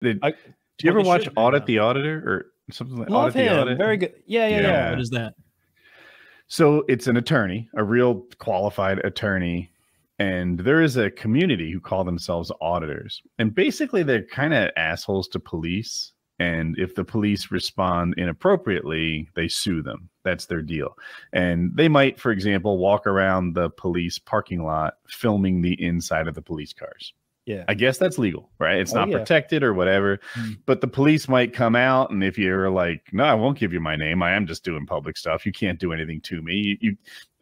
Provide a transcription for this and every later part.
Do you ever watch Audit the Auditor or something like Love Audit him. the Audit? Very good. Yeah. What is that? So it's an attorney, a real qualified attorney, and there is a community who call themselves auditors. And basically they're kind of assholes to police. And if the police respond inappropriately, they sue them. That's their deal. And they might, for example, walk around the police parking lot filming the inside of the police cars. Yeah, I guess that's legal, right? It's not protected or whatever, but the police might come out, and if you're like, no, I won't give you my name. I am just doing public stuff. You can't do anything to me.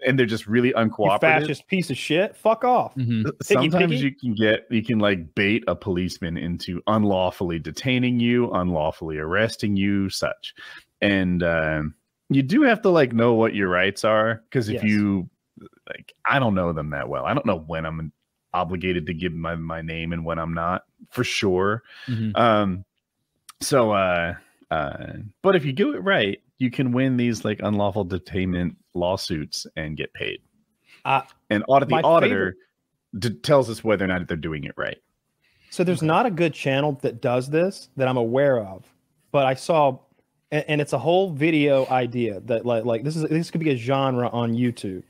And they're just really uncooperative. You fascist piece of shit. Fuck off. Sometimes you can like bait a policeman into unlawfully detaining you, unlawfully arresting you, such. And you do have to like know what your rights are, because if you like, I don't know them that well. I don't know when I'm obligated to give my name and when I'm not, for sure. But if you do it right, you can win these like unlawful detainment lawsuits and get paid. And Audit the Auditor tells us whether or not they're doing it right. So there's not a good channel that does this that I'm aware of, but I saw, and it's a whole video idea that like this could be a genre on YouTube.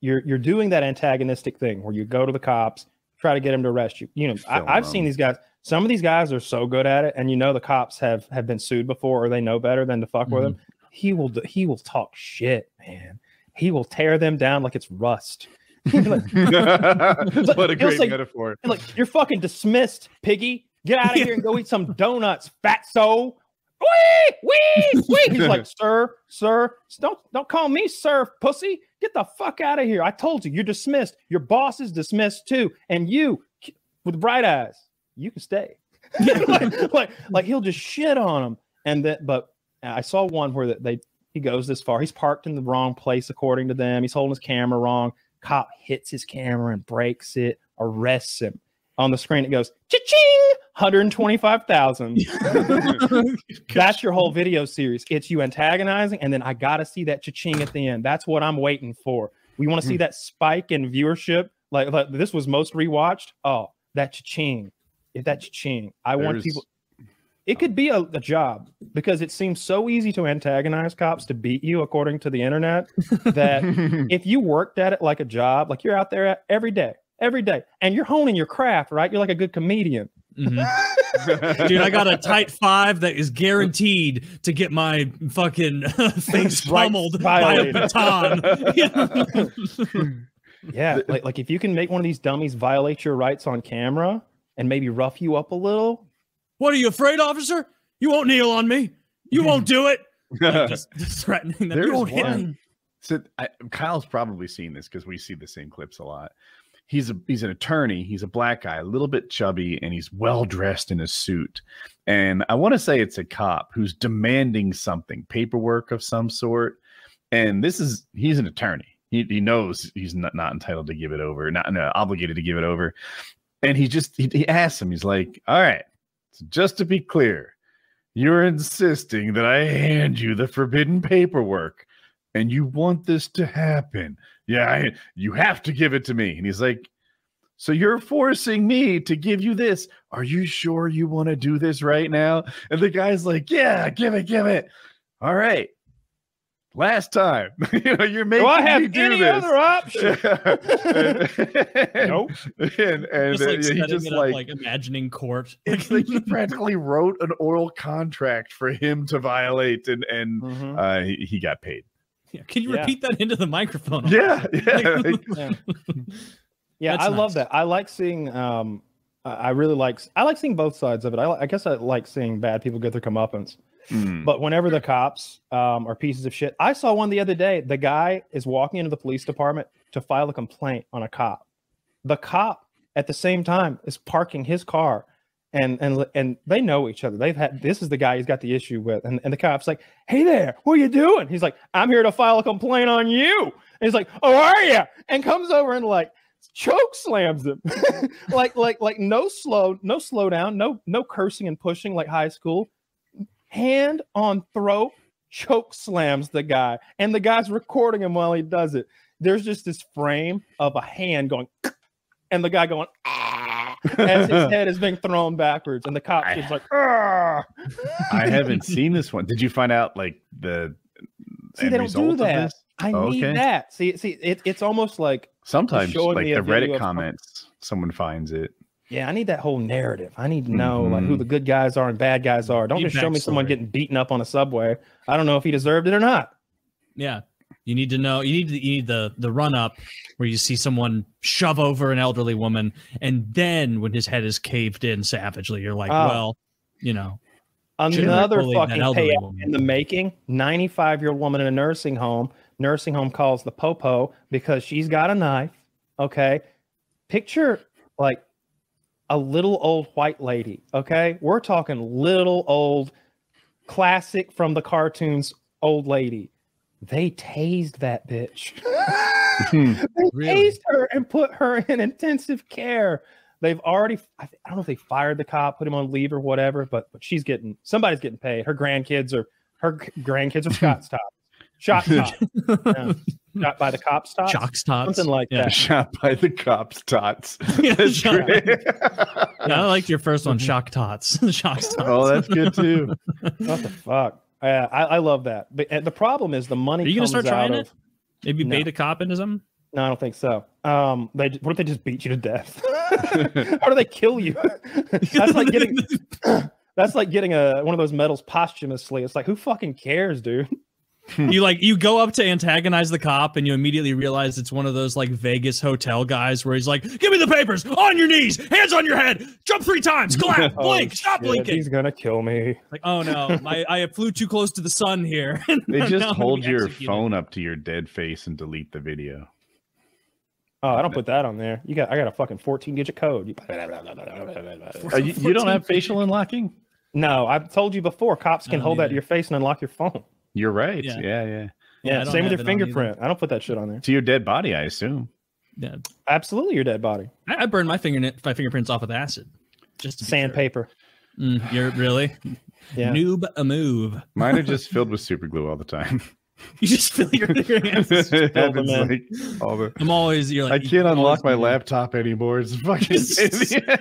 You're doing that antagonistic thing where you go to the cops, try to get them to arrest you. You know, I've seen these guys. Some of these guys are so good at it, and you know the cops have been sued before, or they know better than to fuck with them. He will talk shit, man. He will tear them down like it's rust. Like, what a great metaphor! Like, you're fucking dismissed, piggy. Get out of here and go eat some donuts, fatso. Wee. He's like, sir, don't call me sir, pussy. Get the fuck out of here. I told you, you're dismissed. Your boss is dismissed too. And you, with bright eyes, you can stay. like he'll just shit on him. And that, but I saw one where he goes this far. He's parked in the wrong place according to them. He's holding his camera wrong. Cop hits his camera and breaks it, arrests him. On the screen, it goes, cha-ching, 125,000. That's your whole video series. It's you antagonizing, and then I got to see that cha-ching at the end. That's what I'm waiting for. We want to see that spike in viewership. Like this was most rewatched. Oh, that cha-ching. If that cha-ching. Want people. It could be a job, because it seems so easy to antagonize cops to beat you, according to the internet, that if you worked at it like a job, like you're out there every day, and you're honing your craft, right? You're like a good comedian. Dude, I got a tight 5 that is guaranteed to get my fucking face pummeled by a baton. Yeah, like if you can make one of these dummies violate your rights on camera and maybe rough you up a little. What, are you afraid, officer? You won't kneel on me. You won't do it. Like, just threatening them. You won't hit me. So Kyle's probably seen this, because we see the same clips a lot. He's an attorney. He's a black guy, a little bit chubby, and he's well dressed in a suit. And I want to say it's a cop who's demanding something, paperwork of some sort. And he's an attorney. He knows he's not entitled to give it over, not obligated to give it over. And he asks him, he's like, all right, so just to be clear, you're insisting that I hand you the forbidden paperwork, and you want this to happen. Yeah, you have to give it to me. And he's like, so you're forcing me to give you this. Are you sure you want to do this right now? And the guy's like, yeah, give it. All right. Last time, you're making me do this. Other option? Nope. And he just like imagining court. It's like he practically wrote an oral contract for him to violate, and he got paid. Yeah. Can you repeat that into the microphone? Yeah. Yeah, I love that. I like seeing. I like seeing both sides of it. I guess I like seeing bad people get their comeuppance. But whenever the cops are pieces of shit, I saw one the other day. The guy is walking into the police department to file a complaint on a cop. The cop at the same time is parking his car, and they know each other. This is the guy he's got the issue with, and the cop's like, "Hey there, what are you doing?" He's like, "I'm here to file a complaint on you." And he's like, "Oh, are you?" And comes over and like choke slams him, like no slow down, no cursing and pushing like high school. Hand on throat, choke slams the guy, and the guy's recording him while he does it. There's just this frame of a hand going, and the guy going, ah, as his head is being thrown backwards, and the cop is like, "Argh!" I haven't seen this one. Did you find out like the See, they don't do that. I need that. See, it's almost like sometimes like me the a video Reddit of- comments, someone finds it. Yeah, I need that whole narrative. I need to know like who the good guys are and bad guys are. Don't Need just show me someone backstory. getting beaten up on a subway. I don't know if he deserved it or not. Yeah. You need to know. You need the run up where you see someone shove over an elderly woman, and then when his head is caved in savagely, you're like, well, you know, Another bullied that fucking elderly payout woman. in the making. 95-year-old woman in a nursing home. Nursing home calls the popo because she's got a knife. Okay. Picture like a little old white lady. Okay. We're talking little old classic from the cartoons old lady. They tased that bitch. They Really? tased her and put her in intensive care. They've already, I don't know if they fired the cop, put him on leave or whatever, but somebody's getting paid. Her grandkids are Scott's top. Shot top. Yeah. Shot by the cops tots. Shocks tots. Something like that. Shot by the cops, tots. Yeah, That's shot- great. Yeah, I liked your first one, shock tots. Shocks tots. Oh, that's good too. What the fuck? I love that. But the problem is the money Are you gonna comes start trying out it? of. Maybe No. bait a cop into something? No, I don't think so. What if they just beat you to death? How do they kill you? That's like getting one of those medals posthumously. It's like, who fucking cares, dude? You go up to antagonize the cop and you immediately realize it's one of those like Vegas hotel guys where he's like, give me the papers, on your knees, hands on your head, jump 3 times, clap, blink, stop Shit, blinking. He's gonna kill me. Like, oh no, I flew too close to the sun here. They Now just I'm gonna hold be your executed. phone up to your dead face and delete the video. Oh, I don't put that on there. I got a fucking 14-digit code. You don't have facial unlocking? No, I've told you before. Cops can don't hold that either. to your face and unlock your phone. You're right. Yeah. Yeah. Yeah, I don't same with have your it on either. fingerprint. I don't put that shit on there. To your dead body, I assume. Yeah, Absolutely, your dead body. I burned my fingerprints off with acid. Just to be sure. Sandpaper. You're really Yeah. noob a move. Mine are just filled with super glue all the time. You just feel your hands. It Fill them happens in. like all the. I'm always. You're like I can't you unlock my always- laptop anymore. It's fucking.